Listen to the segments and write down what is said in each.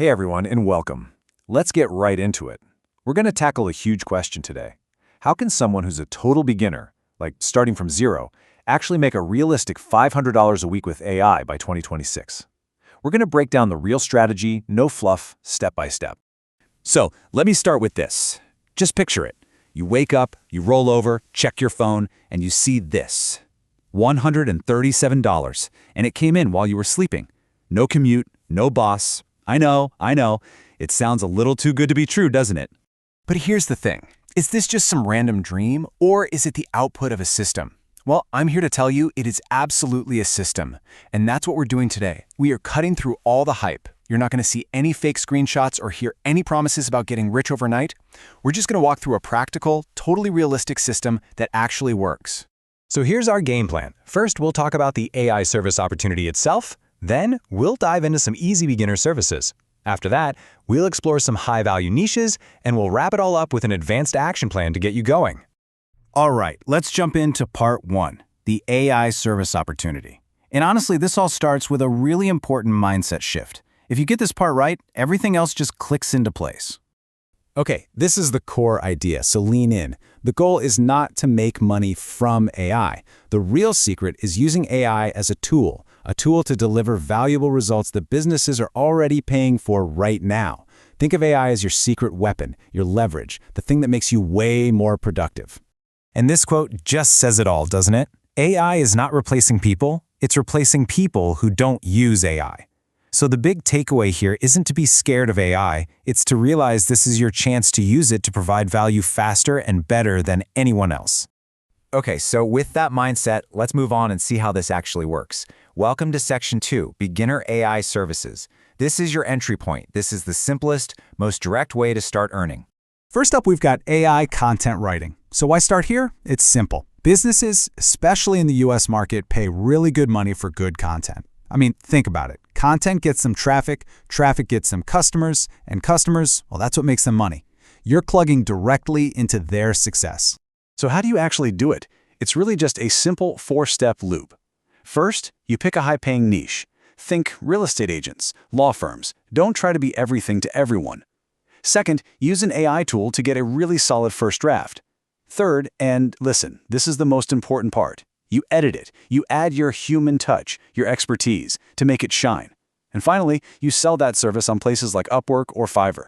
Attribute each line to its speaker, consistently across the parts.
Speaker 1: Hey everyone, and welcome. Let's get right into it. We're going to tackle a huge question today. How can someone who's a total beginner, like starting from zero, actually make a realistic $500 a week with AI by 2026? We're going to break down the real strategy, no fluff, step by step.
Speaker 2: So let me start with this. Just picture it. You wake up, you roll over, check your phone, and you see this. $137, and it came in while you were sleeping. No commute, no boss. I know. It sounds a little too good to be true, doesn't it?
Speaker 3: But here's the thing. Is this just some random dream, or is it the output of a system? Well, I'm here to tell you it is absolutely a system. And that's what we're doing today. We are cutting through all the hype. You're not going to see any fake screenshots or hear any promises about getting rich overnight. We're just going to walk through a practical, totally realistic system that actually works.
Speaker 4: So here's our game plan. First, we'll talk about the AI service opportunity itself. Then, we'll dive into some easy beginner services. After that, we'll explore some high-value niches, and we'll wrap it all up with an advanced action plan to get you going.
Speaker 3: All right, let's jump into part one, the AI service opportunity. And honestly, this all starts with a really important mindset shift. If you get this part right, everything else just clicks into place.
Speaker 2: Okay, this is the core idea, so lean in. The goal is not to make money from AI. The real secret is using AI as a tool to deliver valuable results that businesses are already paying for right now. Think of AI as your secret weapon, your leverage, the thing that makes you way more productive.
Speaker 4: And this quote just says it all, doesn't it? AI is not replacing people, it's replacing people who don't use AI. So the big takeaway here isn't to be scared of AI, it's to realize this is your chance to use it to provide value faster and better than anyone else.
Speaker 5: Okay, so with that mindset, let's move on and see how this actually works. Welcome to Section 2, Beginner AI Services. This is your entry point. This is the simplest, most direct way to start earning.
Speaker 2: First up, we've got AI content writing. So why start here? It's simple. Businesses, especially in the US market, pay really good money for good content. I mean, think about it. Content gets them traffic gets them customers, and customers, well, that's what makes them money. You're plugging directly into their success.
Speaker 1: So how do you actually do it? It's really just a simple four-step loop. First, you pick a high-paying niche. Think real estate agents, law firms. Don't try to be everything to everyone. Second, use an AI tool to get a really solid first draft. Third, and listen, this is the most important part. You edit it. You add your human touch, your expertise, to make it shine. And finally, you sell that service on places like Upwork or Fiverr.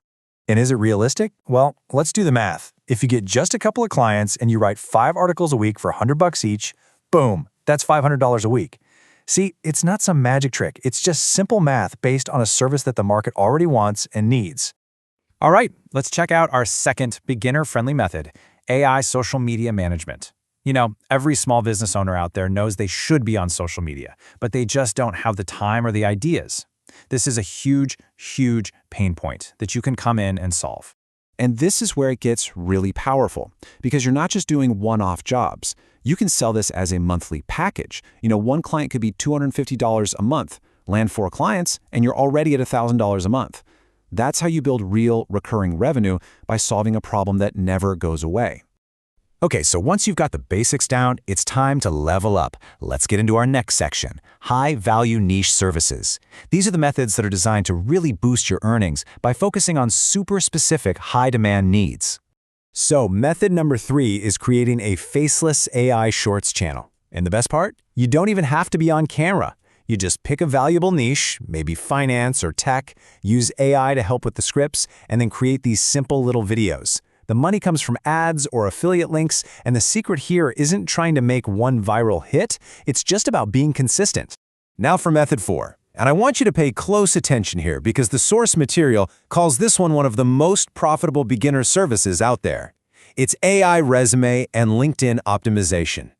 Speaker 4: And is it realistic? Well, let's do the math. If you get just a couple of clients and you write 5 articles a week for $100 each, boom, that's $500 a week. See, it's not some magic trick. It's just simple math based on a service that the market already wants and needs. All right, let's check out our second beginner-friendly method, AI social media management. You know, every small business owner out there knows they should be on social media, but they just don't have the time or the ideas. This is a huge pain point that you can come in and solve.
Speaker 3: And this is where it gets really powerful, because you're not just doing one-off jobs. You can sell this as a monthly package. One client could be $250 a month. Land 4 clients, and you're already at $1,000 a month. That's how you build real recurring revenue, by solving a problem that never goes away.
Speaker 4: Okay, so once you've got the basics down, it's time to level up. Let's get into our next section, high-value niche services. These are the methods that are designed to really boost your earnings by focusing on super specific high-demand needs. So method number 3 is creating a faceless AI Shorts channel. And the best part? You don't even have to be on camera. You just pick a valuable niche, maybe finance or tech, use AI to help with the scripts, and then create these simple little videos. The money comes from ads or affiliate links, and the secret here isn't trying to make one viral hit, it's just about being consistent. Now for method 4. And I want you to pay close attention here because the source material calls this one of the most profitable beginner services out there. It's AI resume and LinkedIn optimization.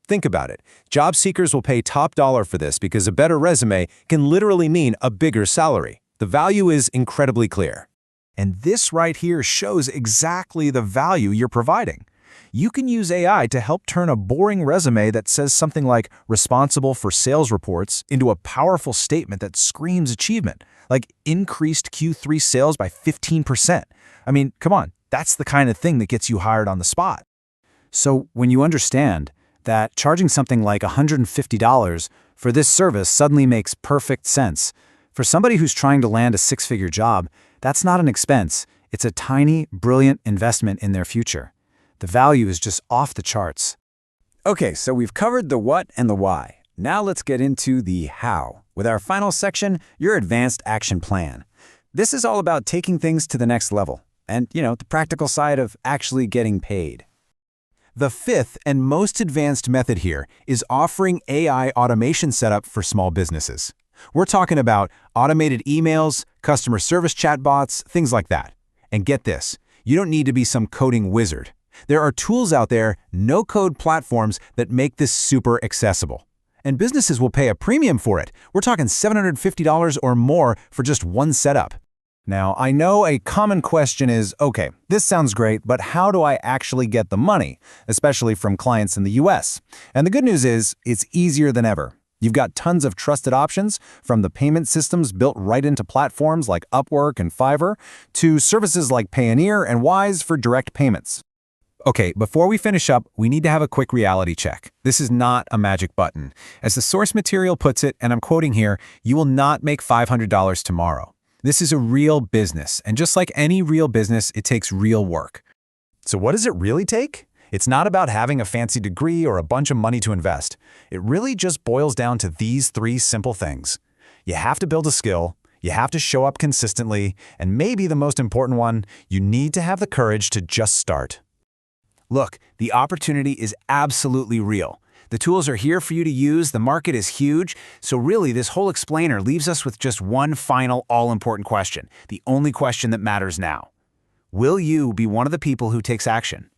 Speaker 4: Think about it. Job seekers will pay top dollar for this because a better resume can literally mean a bigger salary. The value is incredibly clear. And this right here shows exactly the value you're providing. You can use AI to help turn a boring resume that says something like responsible for sales reports into a powerful statement that screams achievement, like increased Q3 sales by 15%. I mean, come on, that's the kind of thing that gets you hired on the spot.
Speaker 3: So when you understand that charging something like $150 for this service suddenly makes perfect sense,
Speaker 2: For somebody who's trying to land a six-figure job, that's not an expense. It's a tiny, brilliant investment in their future. The value is just off the charts. Okay, so we've covered the what and the why. Now let's get into the how, with our final section, your advanced action plan. This is all about taking things to the next level and, the practical side of actually getting paid.
Speaker 3: The fifth and most advanced method here is offering AI automation setup for small businesses. We're talking about automated emails, customer service chatbots, things like that. And get this, you don't need to be some coding wizard. There are tools out there, no-code platforms that make this super accessible. And businesses will pay a premium for it. We're talking $750 or more for just one setup. Now, I know a common question is, okay, this sounds great, but how do I actually get the money, especially from clients in the US? And the good news is, it's easier than ever. You've got tons of trusted options, from the payment systems built right into platforms like Upwork and Fiverr, to services like Payoneer and Wise for direct payments. Okay, before we finish up, we need to have a quick reality check. This is not a magic button. As the source material puts it, and I'm quoting here, you will not make $500 tomorrow. This is a real business, and just like any real business, it takes real work.
Speaker 4: So what does it really take? It's not about having a fancy degree or a bunch of money to invest. It really just boils down to these three simple things. You have to build a skill, you have to show up consistently, and maybe the most important one, you need to have the courage to just start.
Speaker 3: Look, the opportunity is absolutely real. The tools are here for you to use, the market is huge, so really this whole explainer leaves us with just one final all-important question, the only question that matters now. Will you be one of the people who takes action?